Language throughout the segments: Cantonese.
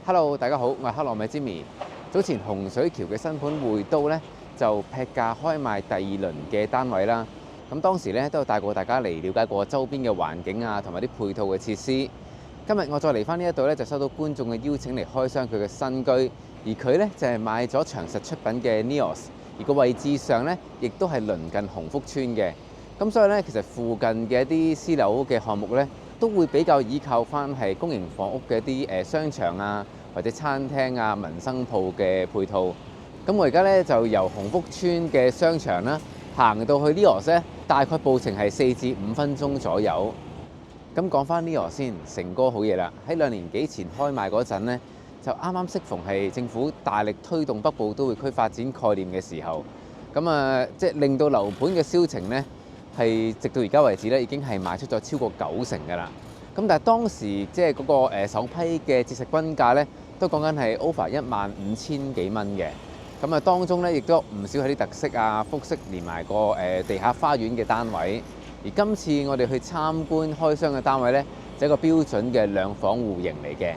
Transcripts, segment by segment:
Hello，大家好，我係克羅米 Jimmy。早前洪水橋嘅新盤匯都咧就劈價開賣第二輪嘅單位啦。咁當時咧都有帶過大家嚟了解過周邊嘅環境啊，同埋啲配套嘅設施。今日我再嚟翻呢一度咧，就收到觀眾嘅邀請嚟開箱佢嘅新居，而佢咧就係買咗長實出品嘅 Neos， 而個位置上咧亦都係鄰近鴻福村嘅。咁所以咧，其實附近嘅一啲私樓嘅項目咧，都會比較依靠翻係公營房屋嘅一啲商場啊，或者餐廳啊、民生鋪嘅配套。咁我而家咧就由鴻福村嘅商場啦，行到去 Neos 咧，大概步程係4至5分鐘左右。咁講翻 Neos 先，成哥好嘢啦！喺2年幾前開賣嗰陣咧，就啱啱適逢係政府大力推動北部都會區發展概念嘅時候，咁即係令到樓盤嘅銷情咧，係直到而家為止咧，已經係賣出咗超過90%㗎啦。咁但係當時即係嗰個首批嘅折實均價咧，都講緊係 over 15000幾蚊嘅。咁當中咧亦都有唔少係啲特色啊、複式連埋個地下花園嘅單位。而今次我哋去參觀開箱嘅單位咧，就係一個標準嘅2房戶型嚟嘅。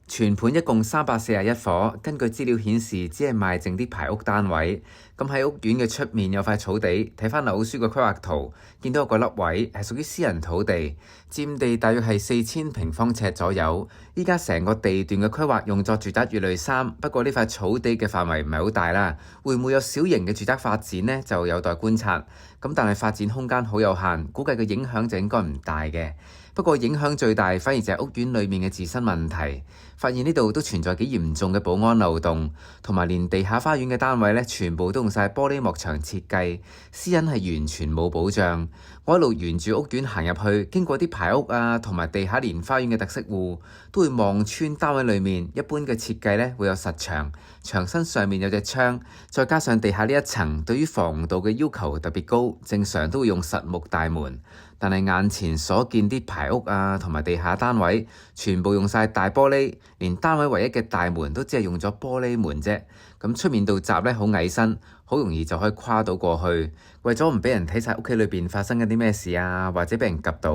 全盤一共341伙，根據資料顯示，只係賣剩啲排屋單位。咁喺屋苑嘅出面有塊草地，睇翻樓書嘅規劃圖，見到有個粒位係屬於私人土地，佔地大約係4000平方尺左右。依家成個地段嘅規劃用作住宅乙類3，不過呢塊草地嘅範圍唔係好大啦，會唔會有小型嘅住宅發展呢？就有待觀察。咁但係發展空間好有限，估計嘅影響就應該唔大嘅。不過影響最大反而就係屋苑裡面嘅自身問題，發現呢度都存在幾嚴重嘅保安漏洞，同埋連地下花園嘅單位咧，全部都用晒玻璃幕牆設計，私隱係完全冇保障。我一路沿住屋苑行入去，經過啲排屋啊，同埋地下連花園嘅特色戶，都會望穿單位裡面一般嘅設計咧，會有實牆，牆身上面有隻窗，再加上地下呢一層對於防盜嘅要求特別高，正常都會用實木大門。但係眼前所見啲排屋啊，同埋地下單位，全部用晒大玻璃，連單位唯一嘅大門都只係用咗玻璃門啫。咁出面道閘咧好矮身，好容易就可以跨到過去。為咗唔俾人睇晒屋企裏邊發生緊啲咩事啊，或者俾人及到，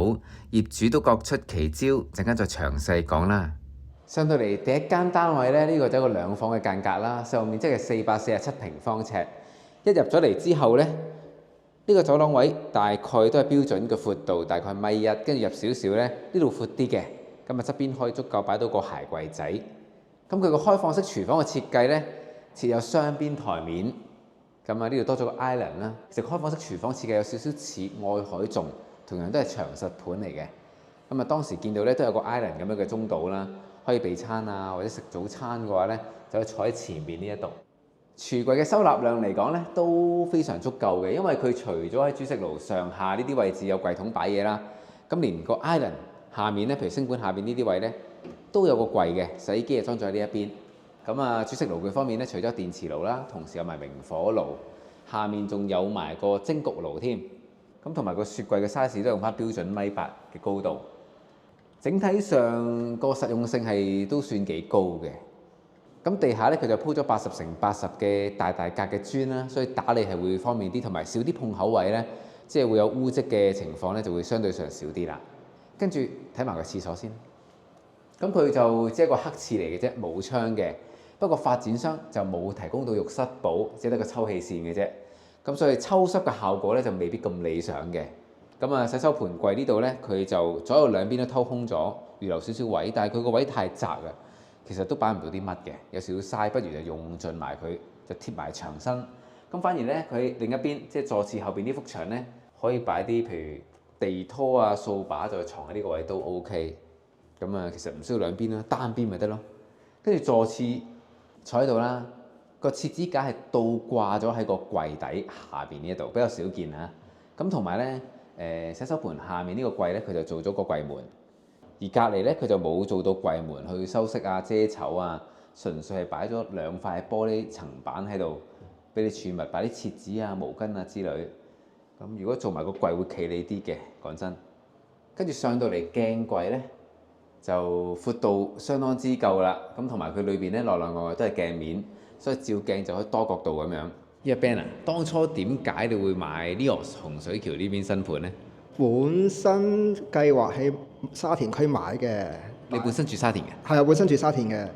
業主都各出奇招，陣間再詳細講啦。上到嚟第一間單位咧，呢個就係一個2房嘅間隔啦，實用面積係447平方尺。一入咗嚟之後咧，呢個走廊位大概都係標準嘅闊度，大概1.1米，跟住入少少咧，呢度闊啲嘅，咁側邊可以足夠擺到個鞋櫃仔。咁佢個開放式廚房嘅設計咧，設有雙邊台面，咁呢度多咗個 island 啦。其實開放式廚房設計有少少似愛海頌，同樣都係長實盤嚟嘅。咁當時見到咧都有個 island 咁樣嘅中島啦，可以備餐啊，或者食早餐嘅話咧，就可以坐喺前面呢一度。廚櫃嘅收納量嚟講咧，都非常足夠嘅，因為佢除咗喺煮食爐上下呢啲位置有櫃桶擺嘢啦，咁連個 island 下面咧，譬如星盤下邊呢啲位咧，都有個櫃嘅，洗衣機就裝咗喺呢一邊。咁煮食爐具方面咧，除咗電磁爐啦，同時有埋明火爐，下面仲有埋個蒸焗爐添。咁同埋個雪櫃嘅 size 都用翻標準1.8米嘅高度。整體上個實用性係都算幾高嘅。咁地下咧，佢就鋪咗80×80嘅大格嘅磚啦，所以打理係會方便啲，同埋少啲碰口位咧，即係會有污漬嘅情況咧，就會相對上少啲啦。跟住睇埋個廁所先，咁佢就只係一個黑廁嚟嘅啫，冇窗嘅。不過發展商就冇提供到浴室寶，只得個抽氣扇嘅啫。咁所以抽濕嘅效果咧就未必咁理想嘅。洗手盆櫃呢度咧，佢就左右兩邊都偷空咗，預留少少位，但係佢個位太窄啊。其實都擺唔到啲乜嘅，有少少嘥，不如就用盡埋佢，就貼埋牆身。咁反而咧，佢另一邊即係坐廁後邊呢幅牆咧，可以擺啲譬如地拖啊、掃把，就藏喺呢個位都 OK。其實唔需要兩邊啦，單邊咪得咯。跟住坐廁坐喺度啦，個廁紙架係倒掛咗喺個櫃底下邊呢一度，比較少見嚇。咁同埋咧，洗手盆下面呢個櫃咧，佢就做咗個櫃門。而隔離咧，佢就冇做到櫃門去修飾啊、遮醜啊，純粹係擺咗2塊玻璃層板喺度，俾你儲物，擺啲廁紙啊、毛巾啊之類。咁如果做埋個櫃會企理啲嘅，講真。跟住上到嚟鏡櫃咧，就闊度相當之夠啦。咁同埋佢裏邊咧，內內外外都係鏡面，所以照鏡就可以多角度咁樣。呢個 Ben 啊，當初點解你會買 Neos 洪水橋呢邊新盤咧？本身計劃喺沙田區買嘅，你本身住沙田嘅？係啊，本身住沙田嘅，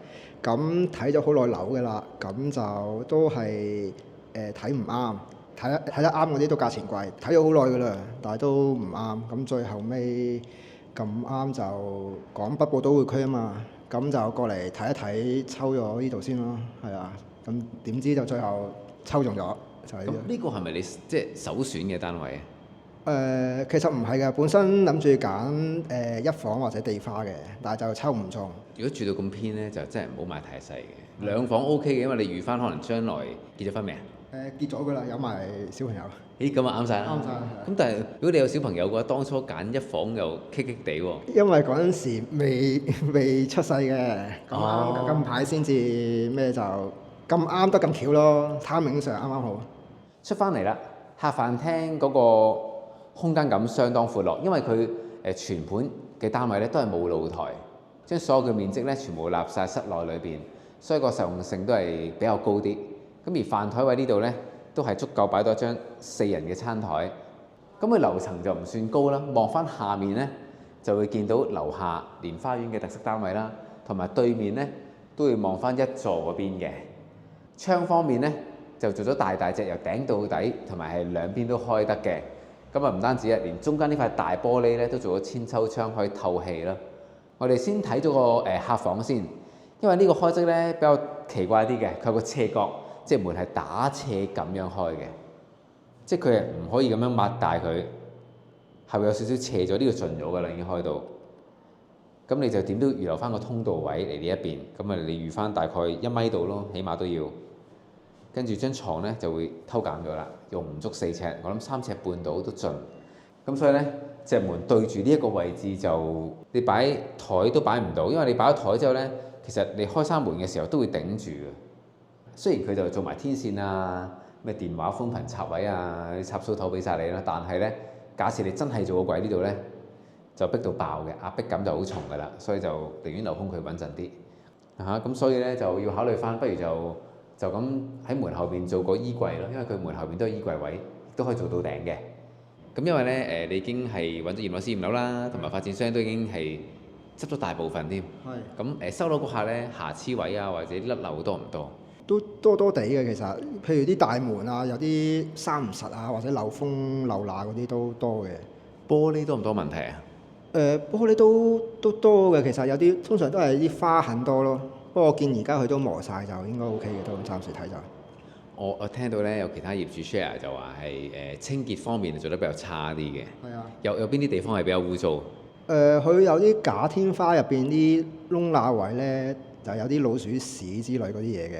咁睇咗好耐樓嘅啦，咁就都係睇唔啱，睇得啱嗰啲都價錢貴，睇咗好耐嘅啦，但係都唔啱，咁最後尾咁啱就講北部都會區啊嘛，咁就過嚟睇一睇，抽咗呢度先咯，係啊，咁點知就最後抽中咗，就係咁呢個係咪你即係首選嘅單位啊？其實唔係嘅，本身諗住揀一房或者地花嘅，但係就抽唔中。如果住到咁偏咧，就真係唔好買太細嘅。兩房 OK 嘅，因為你預翻可能將來結咗婚未啊？結咗㗎啦，有埋小朋友。咦，咁啊啱晒啦！啱晒。咁但係如果你有小朋友嘅話，當初揀一房又棘棘地喎。因為嗰陣時未出世嘅，咁哦啱近排先至咩就咁啱得咁巧咯，timing上啱啱好。出翻嚟啦，客飯廳嗰個空間感相當闊落，因為佢全盤嘅單位咧都係冇露台，將所有嘅面積咧全部立晒室內裏邊，所以個實用性都係比較高啲。咁而飯台位呢度咧都係足夠擺到一張4人嘅餐台。咁佢樓層就唔算高啦，望翻下面咧就會見到樓下蓮花園嘅特色單位啦，同埋對面咧都會望翻一座嗰邊嘅。窗方面咧就做咗大隻，由頂到底，同埋係兩邊都開得嘅。咁啊唔單止啊，連中間呢塊大玻璃咧都做咗千秋窗，可以透氣啦。我哋先睇咗個客房先，因為呢個開則咧比較奇怪啲嘅，佢有個斜角，即係門係打斜咁樣開嘅，即係佢係唔可以咁樣擘大佢，係會有少少斜咗，呢個盡咗㗎啦，已經開到。咁你就點都預留翻個通道位嚟呢一邊，咁啊你預翻大概1米度咯，起碼都要。跟住張床咧就會偷減咗啦，用唔足4尺，我諗3尺半到都盡。咁所以咧，隻門對住呢一個位置就你擺台都擺唔到，因為你擺咗台之後咧，其實你開閂門嘅時候都會頂住嘅。雖然佢就做埋天線啊、咩電話寬頻插位啊、插蘇頭俾晒你啦，但係咧，假設你真係做個櫃呢度咧，就逼到爆嘅，壓迫感就好重㗎啦，所以就寧願留空佢穩陣啲嚇。咁所以咧就要考慮翻，不如就咁喺門後邊做個衣櫃咯，因為佢門後邊都係衣櫃位，都可以做到頂嘅。咁因為咧你已經係揾咗驗樓師驗樓啦，同埋發展商都已經係執咗大部分添。係。咁收樓嗰下咧，瑕疵位啊或者甩漏多唔多？都多多地嘅其實，譬如啲大門啊，有啲閂唔實啊，或者漏風漏罅嗰啲都多嘅。玻璃多唔多問題啊？玻璃都多嘅，其實有啲通常都係啲花痕多咯。不過我見而家佢都磨晒，就應該 OK 嘅，都暫時睇就。我聽到咧有其他業主 share 就話係清潔方面做得比較差啲嘅。係啊。有邊啲地方係比較污糟？佢有啲假天花入邊啲窿罅位咧，就有啲老鼠屎之類嗰啲嘢嘅，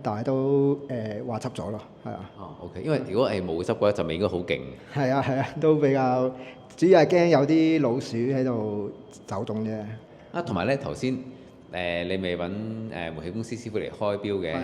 但係都話執咗咯，係啊。哦 ，OK， 因為如果冇執嘅話，就應該好勁。係啊，都比較主要係驚有啲老鼠喺度走動啫。啊，同埋咧頭先你咪揾煤氣公司師傅嚟開標嘅，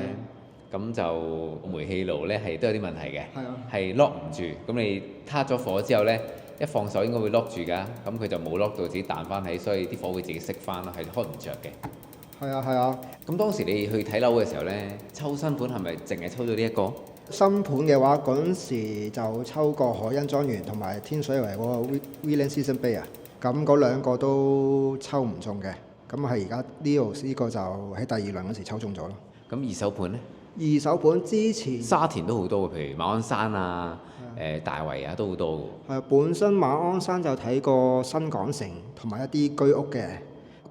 咁就煤氣爐咧係都有啲問題嘅，係 lock 唔住。咁你撻咗火之後咧，一放手應該會 lock 住㗎，咁佢就冇 lock 到，自己彈翻起，所以啲火會自己熄翻咯，係開唔着嘅。係啊。咁當時你去睇樓嘅時候咧，抽新盤係咪淨係抽咗呢一個？新盤嘅話，嗰陣時就抽過海欣莊園同埋天水圍嗰個 Wheeling Season Bay 啊，咁嗰兩個都抽唔中嘅。咁係而家呢個就喺第2輪嗰時抽中咗咯。咁二手盤呢？二手盤之前沙田都好多嘅，譬如馬鞍山啊、大圍啊都好多嘅。係本身馬鞍山就睇過新港城同埋一啲居屋嘅，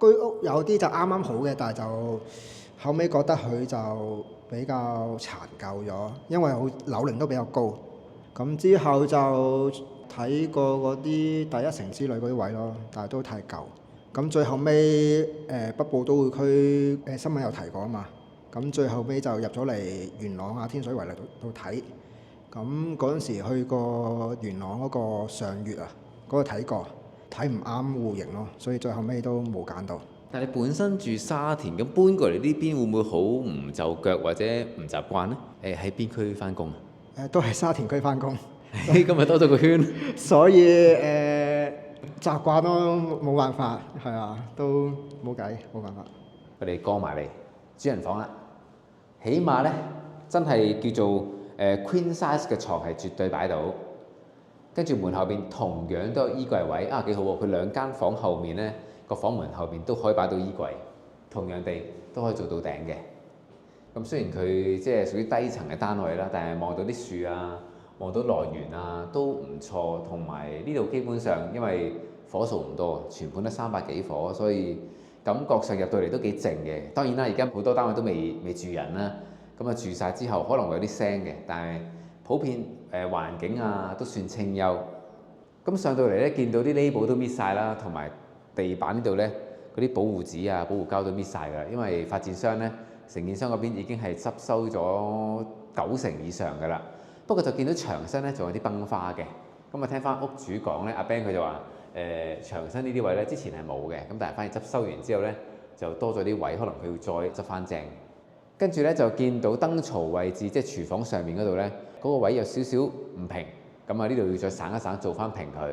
居屋有啲就啱啱好嘅，但係就後尾覺得佢就比較殘舊咗，因為樓齡都比較高。咁之後就睇過嗰啲第一城之類嗰啲位咯，但係都太舊。咁最後尾北部都會區新聞有提過啊嘛，咁最後尾就入咗嚟元朗啊、天水圍嚟度睇。咁嗰陣時去過元朗嗰個上月啊，嗰個睇過，睇唔啱戶型咯，所以最後尾都冇揀到。但係你本身住沙田，咁搬過嚟呢邊會唔會好唔就腳或者唔習慣呢？喺邊區翻工啊？都係沙田區翻工。今日多咗個圈。所以習慣咯，冇辦法，係啊，都冇計，冇辦法。我哋過埋嚟主人房啦，起碼咧真係叫做Queen size 嘅床係絕對擺到，跟住門後邊同樣都有衣櫃位啊，幾好喎！佢兩間房後面咧個房門後邊都可以擺到衣櫃，同樣地都可以做到頂嘅。咁雖然佢即係屬於低層嘅單位啦，但係望到啲樹啊，望到來源啊都唔錯，同埋呢度基本上因為火數唔多，全盤得300幾伙，所以感覺上入到嚟都幾靜嘅。當然啦，而家好多單位都未住人啦，咁啊住晒之後可能會有啲聲嘅，但係普遍環境啊都算清幽。咁上到嚟咧，見到啲 label 都搣晒啦，同埋地板呢度咧嗰啲保護紙啊、保護膠都搣晒㗎啦，因為發展商咧、承建商嗰邊已經係執收咗90%以上㗎啦。不過就見到牆身咧仲有啲崩花嘅，咁啊聽翻屋主講咧，阿 Ben 佢就話牆身呢啲位咧之前係冇嘅，咁但係反而執收完之後咧就多咗啲位，可能佢會再執翻正。跟住咧就見到燈槽位置，即係廚房上面嗰度咧，嗰個位有少少唔平，咁啊呢度要再省一省做翻平佢。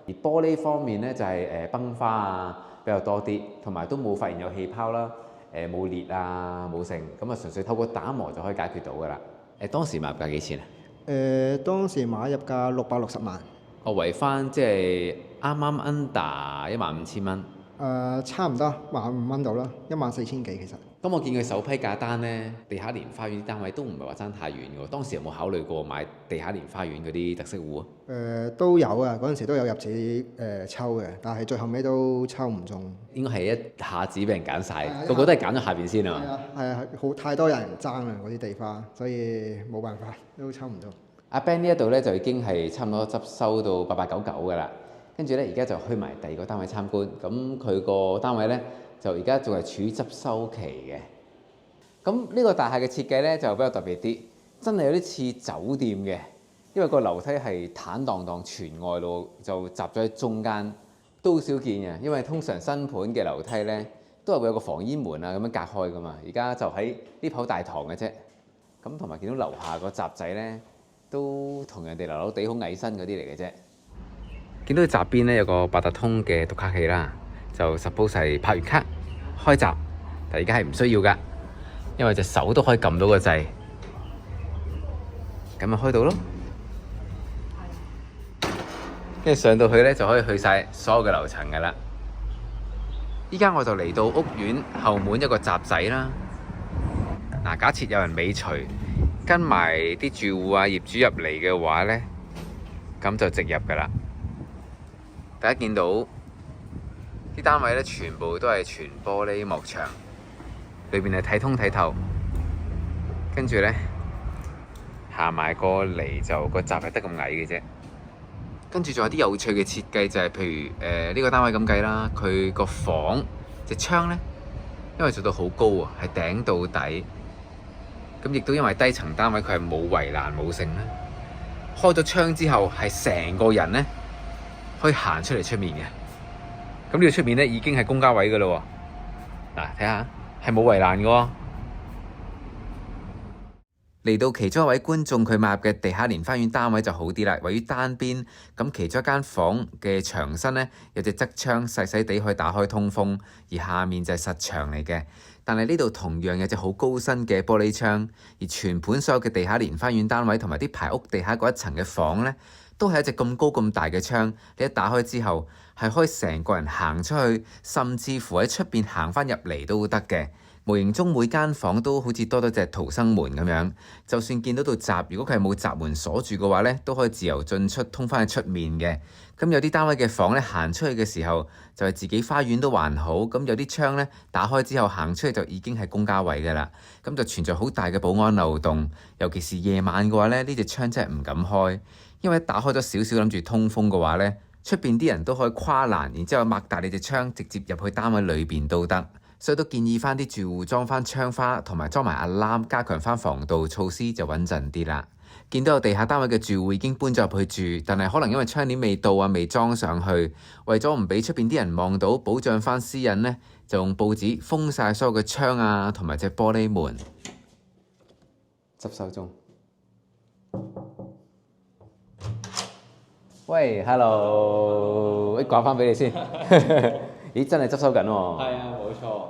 而玻璃方面咧就係崩花啊比較多啲，同埋都冇發現有氣泡啦，冇裂啊冇剩，咁啊純粹透過打磨就可以解決到㗎啦。當時買入價幾錢啊？當時買入價660萬。我圍翻即係啱啱 under 15000蚊。差唔多15,000蚊到啦，14000幾其實。咁我見佢首批價單呢，地下蓮花園啲單位都唔係話爭太遠嘅喎。當時有冇考慮過買地下蓮花園嗰啲特色戶啊？都有啊，嗰陣時都有入紙抽嘅，但係最後尾都抽唔中。應該係一下子俾人揀晒，個個都係揀咗下邊先啊。係啊，好太多人爭啦嗰啲地花，所以冇辦法都抽唔到。阿 Ben 呢一度咧就已經係差唔多執收到8899㗎啦。跟住咧，而家就去埋第二個單位參觀。咁佢個單位咧就而家仲係處於執收期嘅。咁呢個大廈嘅設計咧就比較特別啲，真係有啲似酒店嘅，因為個樓梯係坦蕩蕩，全外露就集咗喺中間，都好少見嘅。因為通常新盤嘅樓梯咧都係會有個防煙門啊咁樣隔開㗎嘛。而家就喺呢口大堂嘅啫。咁同埋見到樓下個閘仔咧都同人哋流流地好矮身嗰啲嚟嘅啫。見到佢閘邊咧有個八達通嘅讀卡器啦，就 suppose 係拍完卡開閘，但而家係唔需要噶，因為隻手都可以撳到個掣，咁咪開到咯。跟住上到去咧就可以去晒所有嘅樓層噶啦。依家我就嚟到屋苑後門一個閘仔啦。嗱，假設有人尾隨跟埋啲住戶啊業主入嚟嘅話咧，咁就直入噶啦。大家見到啲單位咧，全部都係全玻璃幕牆，裏邊係睇通睇透。跟住咧行埋過嚟就個閘係得咁矮嘅啫。跟住仲有啲有趣嘅設計，就係譬如呢個單位咁計啦，佢個房隻窗咧，因為做到好高啊，係頂到底。咁亦都因為低層單位佢係冇圍欄冇剩咧，開咗窗之後係成個人咧可以行出嚟出面嘅。咁呢個出面咧已經係公家位噶啦喎。嗱，睇下係冇圍欄嘅喎。嚟到其中一位觀眾佢買入嘅地下蓮花園單位就好啲啦，位於單邊。咁其中一間房嘅牆身咧有隻側窗，細細地可以打開通風，而下面就係實牆嚟嘅。但係呢度同樣有隻好高身嘅玻璃窗，而全盤所有嘅地下蓮花園單位同埋啲排屋地下嗰一層嘅房咧，都係一隻咁高咁大嘅窗。你一打開之後，係可以成個人行出去，甚至乎喺出邊行返入嚟都得嘅。無形中每間房都好似多咗隻逃生門咁樣，就算見到道閘，如果佢係冇閘門鎖住嘅話咧，都可以自由進出，通返去出面嘅。咁有啲單位嘅房咧，行出去嘅時候就係自己花園都還好，咁有啲窗咧打開之後行出去就已經係公家位㗎啦。咁就存在好大嘅保安漏洞，尤其是夜晚嘅話咧，呢隻窗真係唔敢開，因為打開咗少少諗住通風嘅話咧，出邊啲人都可以跨欄，然之後擘大你隻窗，直接入去單位裏邊都得。所以都建議翻啲住戶裝翻窗花，同埋裝埋 alarm，加強翻防盜措施就穩陣啲啦。見到有地下單位嘅住戶已經搬咗入去住，但係可能因為窗簾未到啊，未裝上去，為咗唔俾出邊啲人望到，保障翻私隱呢，就用報紙封晒所有嘅窗啊，同埋隻玻璃門。執收中。喂，hello，掛翻俾你先。咦，真係執收緊喎！係啊，冇錯。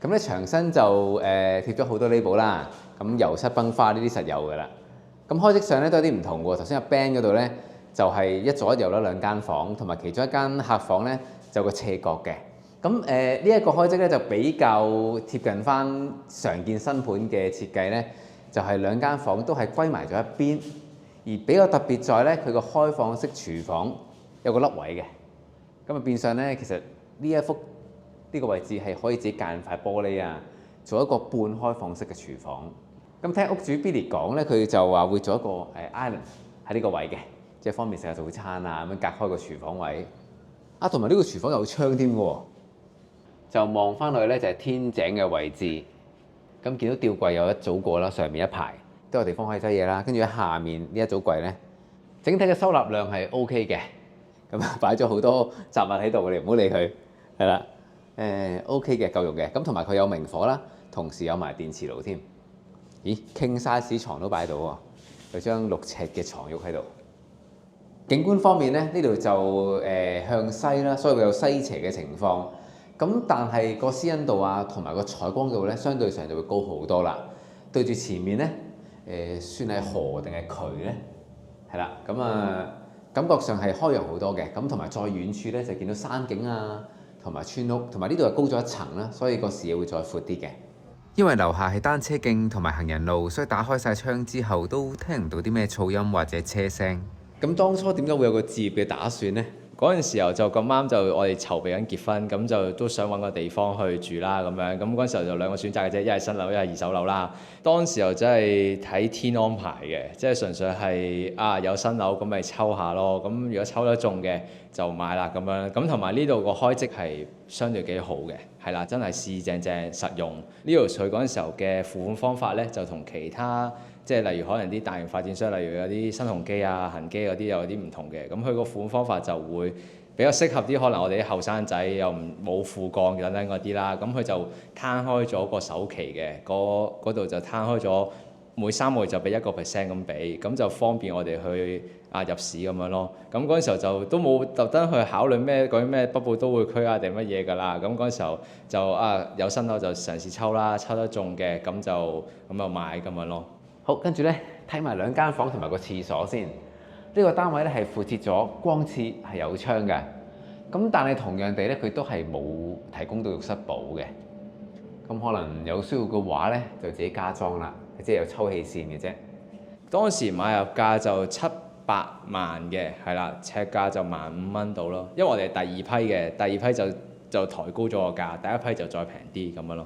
咁咧牆身就貼咗好多 label 啦，咁油漆崩花呢啲實有㗎啦。咁開則上咧都有啲唔同喎。頭先阿 Ben 嗰度咧就係一左一右啦兩間房，同埋其中一間客房咧就有個斜角嘅。咁呢一個開則咧就比較貼近翻常見新盤嘅設計咧，就係兩間房都係歸埋咗一邊，而比較特別在咧佢個開放式廚房有個凹位嘅，咁啊變相咧其實呢個位置係可以自己間塊玻璃啊，做一個半開放式嘅廚房。咁聽屋主 Billy 講咧，佢就話會做一個island 喺呢個位嘅，即係方便食下早餐啊，咁樣隔開個廚房位。啊，同埋呢個廚房有窗添嘅喎，就望翻去咧就係天井嘅位置。咁見到吊櫃有一組過啦，上面一排都有地方可以擠嘢啦。跟住喺下面呢一組櫃咧，整體嘅收納量係 OK 嘅。咁啊擺咗好多雜物喺度，你唔好理佢，係啦。OK 嘅，夠用嘅。咁同埋佢有明火啦，同時有埋電磁爐添。咦，King size 床都擺到喎，有張6尺嘅床褥喺度。景觀方面咧，呢度就向西啦，所以會有西斜嘅情況。咁但係個私隱度啊，同埋個採光度咧，相對上就會高好多啦。對住前面咧，算係河定係渠咧？係啦，咁感覺上係開揚好多嘅。咁同埋再遠處咧，就見到山景啊，同埋村屋，同埋呢度係高咗一層啦，所以個視野會再闊啲嘅。因為樓下係單車徑同埋行人路，所以打開晒窗之後都聽唔到啲咩噪音或者車聲。咁當初點解會有個置業嘅打算呢？嗰陣時候就咁啱就我哋籌備緊結婚，咁就都想揾個地方去住啦咁樣。咁嗰陣時候就兩個選擇嘅啫，一係新樓，一係二手樓啦。當時候真係睇天安排嘅，即係純粹係有新樓咁咪抽下咯。咁如果抽得中嘅就買啦咁樣。咁同埋呢度個開則係相對幾好嘅，係啦，真係試正正實用。呢度佢嗰陣時候嘅付款方法咧，就同其他即係例如可能啲大型發展商，例如有啲新鴻基啊、恒基嗰啲有啲唔同嘅。咁佢個付款方法就會比較適合啲，可能我哋啲後生仔又冇父幹等等嗰啲啦。咁佢就攤開咗個首期嘅，嗰度就攤開咗每3個月就俾1% 咁俾，咁就方便我哋去入市咁樣咯。咁嗰陣時候就都冇特登去考慮嗰啲咩北部都會區啊定乜嘢㗎啦。咁嗰陣時候就有新樓就嘗試抽啦，抽得中嘅咁就買咁樣咯。好，跟住咧睇埋兩間房同埋個廁所先。呢個單位咧係附設咗光廁，係有窗嘅。咁但係同樣地咧，佢都係冇提供到浴室寶嘅。咁可能有需要嘅話咧，就自己加裝啦，即係有抽氣扇嘅啫。當時買入價就700萬嘅，係啦，尺價就15,000蚊到咯。因為我哋係第二批嘅，第二批就抬高咗個價，第一批就再平啲咁樣咯。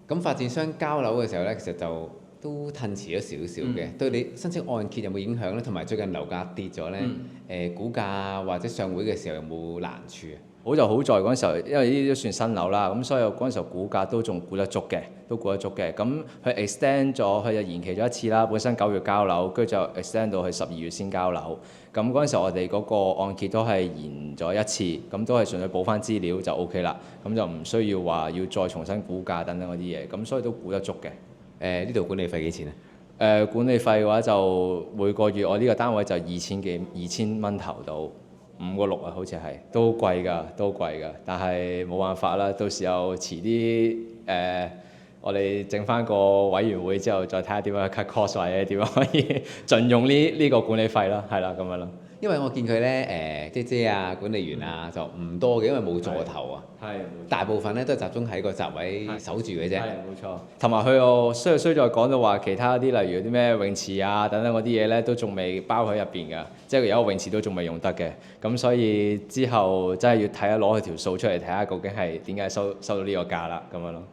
咁發展商交樓嘅時候咧，其實就都褪遲咗少少嘅，對你申請按揭有冇影響咧？同埋最近樓價跌咗咧，估價或者上會嘅時候有冇難處啊？好就好在嗰陣時候，因為呢啲都算新樓啦，咁所以嗰陣時候估價都仲估得足嘅，咁佢 extend 咗，佢就延期咗一次啦。本身9月交樓，跟住就 extend 到去12月先交樓。咁嗰陣時候我哋嗰個按揭都係延咗一次，咁都係純粹補翻資料就 OK 啦。咁就唔需要話要再重新估價等等嗰啲嘢，咁所以都估得足嘅。呢度管理費幾錢啊？管理費嘅話就每個月我呢個單位就2000蚊頭到5個6啊，好似係都貴㗎，但係冇辦法啦。到時候遲啲我哋整翻個委員會之後，再睇下點樣 cut cost 或者點樣可以盡用呢個管理費啦，係啦咁樣咯。因為我見佢咧姐姐啊、管理員啊就唔多嘅，因為冇座頭啊。係，大部分咧都係集中喺個閘位守住嘅啫。係冇錯。同埋佢又衰再講到話其他啲，例如啲咩泳池啊等等嗰啲嘢咧，都仲未包喺入邊㗎。即係有一個泳池都仲未用得嘅。咁所以之後真係要睇下攞佢條數出嚟睇下，究竟係點解收到呢個價啦咁樣咯。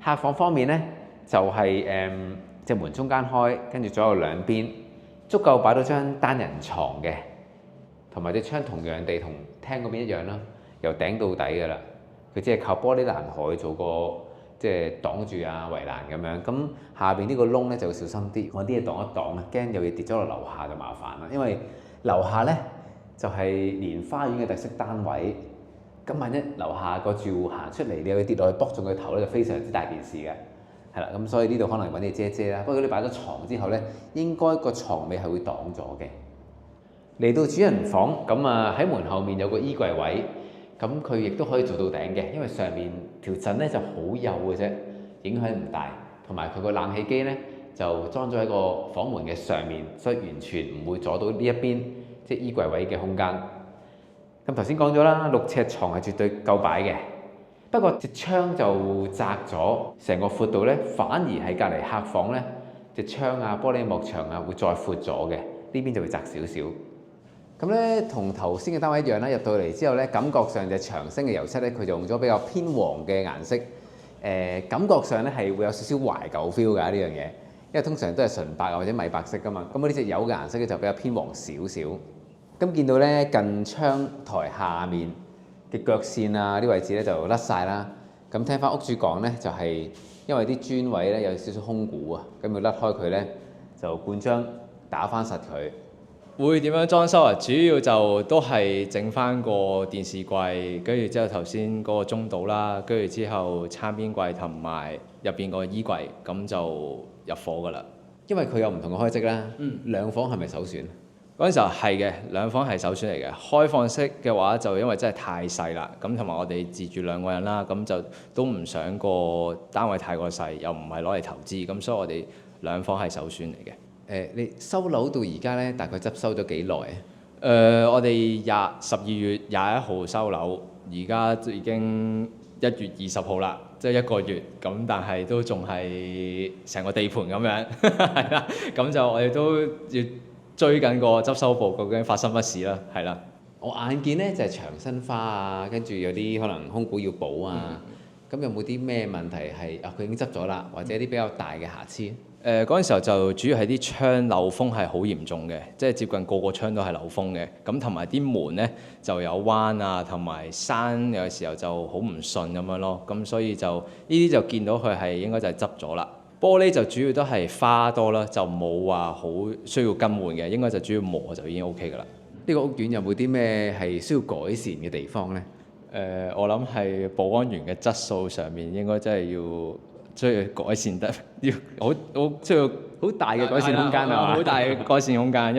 客房方面咧，就係隻門中間開，跟住左右兩邊足夠擺到張單人床嘅。同埋隻窗同樣地同廳嗰邊一樣啦，由頂到底㗎啦。佢只係靠玻璃欄海做個即係擋住圍欄咁樣。咁下邊呢個窿咧就要小心啲，揾啲嘢擋一擋啊，驚有嘢跌咗落樓下就麻煩啦。因為樓下咧就係蓮花園嘅特色單位，咁萬一樓下個住戶行出嚟，你有嘢跌落去卜中佢頭咧，就非常之大件事嘅。係啦，咁所以呢度可能揾嘢遮遮啦。不過你擺咗床之後咧，應該個床尾係會擋咗嘅。嚟到主人房，咁喺門後面有個衣櫃位，咁佢亦都可以做到頂嘅，因為上面條震咧就好幼嘅啫，影響唔大。同埋佢個冷氣機咧就裝咗喺個房門嘅上面，所以完全唔會阻到呢一邊即係衣櫃位嘅空間。咁頭先講咗啦，6尺床係絕對夠擺嘅。不過隻窗就窄咗，成個闊度呢，反而喺隔離客房呢，隻窗啊、玻璃幕牆啊會再闊咗嘅，呢邊就會窄少少。咁呢，同頭先嘅單位一樣啦，入到嚟之後呢，感覺上隻長星嘅油漆呢，佢就用咗比較偏黃嘅顏色，感覺上呢係會有少少懷舊 feel 㗎呢樣嘢，因為通常都係純白或者米白色㗎嘛，咁呢隻油嘅顏色呢就比較偏黃少少。咁見到呢，近窗台下面嘅腳線啊，啲位置咧就甩晒啦。咁聽翻屋主講咧，就係因為啲磚位咧有少少空鼓啊，咁要甩開佢咧，就灌漿打翻實佢。會點樣裝修啊？主要就都係整翻個電視櫃，跟住之後頭先嗰個中島啦，跟住之後餐邊櫃同埋入邊個衣櫃，咁就入伙噶啦。因為佢有唔同嘅開則啦，兩房係咪首選？嗰陣時候係嘅，兩房係首選嚟嘅。開放式嘅話就因為真係太細啦，咁同埋我哋自住2個人啦，咁就都唔想個單位太過細，又唔係攞嚟投資，咁所以我哋兩房係首選嚟嘅。你收樓到而家咧，大概執收咗幾耐啊？我哋12月21號收樓，而家已經1月20號啦，即係1個月，咁但係都仲係成個地盤咁樣，係啦，咁就我哋都要追緊個執收部究竟發生乜事啦，係啦。我眼見咧就係牆身花啊，跟住有啲可能空鼓要補啊，咁有冇啲咩問題係佢已經執咗啦，或者啲比較大嘅瑕疵？嗰陣時候就主要係啲窗漏風係好嚴重嘅，即係接近個個窗都係漏風嘅。咁同埋啲門呢就有彎啊，同埋閂有時候就好唔順咁樣咯。咁所以就呢啲就見到佢係應該就係執咗啦。玻璃就主要都係花多啦，就冇話好需要更換嘅，應該就主要磨就已經 OK 㗎啦。呢個屋苑有冇啲咩係需要改善嘅地方呢？我諗係保安員嘅質素上面應該真係需要改善得，要好需要好大嘅改善空間啊！好大嘅改善空間，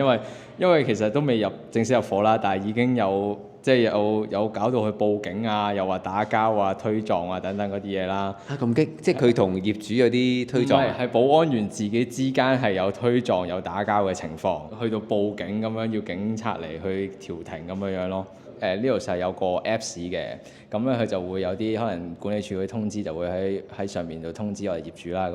因為其實都未正式入伙啦，但係已經有即係有搞到去報警啊，又話打交啊、推撞啊等等嗰啲嘢啦。咁激，即係佢同業主有啲推撞？係保安員自己之間係有推撞、有打交嘅情況，去到報警咁樣要警察嚟去調停咁樣咯。呢度就係有個 Apps 嘅，咁咧佢就會有啲可能管理處嘅通知，就會喺上面度通知我哋業主啦。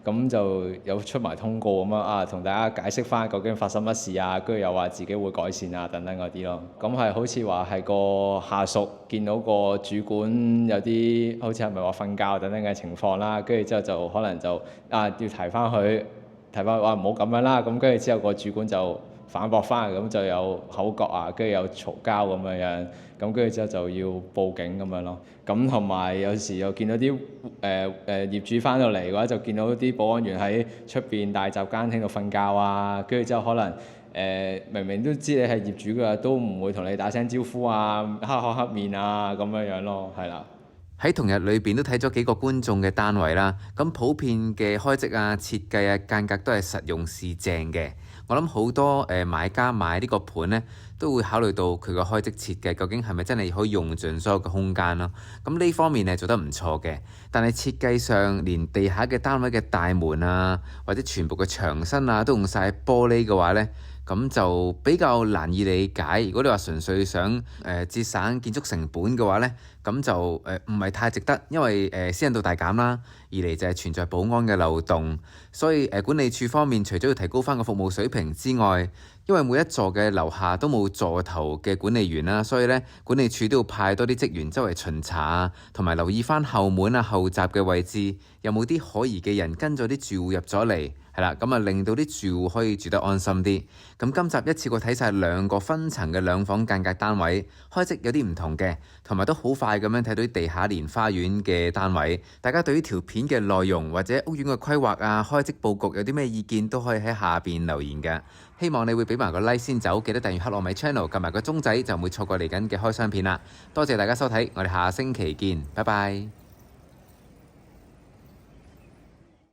咁就有出埋通告咁樣同大家解釋翻究竟發生乜事啊，跟住又話自己會改善啊等等嗰啲咯。咁係好似話係個下屬見到個主管有啲好似係咪話瞓覺等等嘅情況啦，跟住之後就可能就要提翻佢話唔好咁樣啦。咁跟住之後個主管就反駁翻，咁就有口角啊，跟住有嘈交咁樣，咁跟住之後就要報警咁樣咯。咁同埋有時又見到啲業主翻到嚟嘅話，就見到啲保安員喺出邊大閘間廳度瞓覺啊，跟住之後可能明明都知你係業主㗎，都唔會同你打聲招呼啊，黑口黑面啊咁樣咯，係啦。喺同日裏邊都睇咗幾個觀眾嘅單位啦，咁普遍嘅開則啊、設計啊、間隔都係實用是正嘅。我諗好多買家買呢個盤呢，都會考慮到佢個開則設計究竟係咪真係可以用盡所有嘅空間咯。咁呢方面係做得唔錯嘅，但係設計上連地下嘅單位嘅大門啊，或者全部嘅牆身啊都用晒玻璃嘅話呢，咁就比較難以理解。如果你話純粹想節省建築成本嘅話呢，咁就唔係太值得，因為私隱度大減啦，二嚟就係存在保安嘅漏洞，所以管理處方面除咗要提高翻個服務水平之外，因為每一座嘅樓下都冇座頭嘅管理員啦，所以呢管理處都要派多啲職員周圍巡查啊，同埋留意翻後門啊、後閘嘅位置有冇啲可疑嘅人跟咗啲住戶入咗嚟。係啦，咁令到啲住戶可以住得安心啲。咁今集一次過睇晒2個分層嘅2房間隔單位，開則有啲唔同嘅，同埋都好快咁樣睇到啲地下連花園嘅單位。大家對於條片嘅內容或者屋苑嘅規劃啊、開則佈局有啲咩意見，都可以喺下邊留言㗎。希望你會俾埋個 like 先走，記得訂閱克羅米 channel， 撳埋個鐘仔就唔會錯過嚟緊嘅開箱片啦。多謝大家收睇，我哋下星期見，拜拜。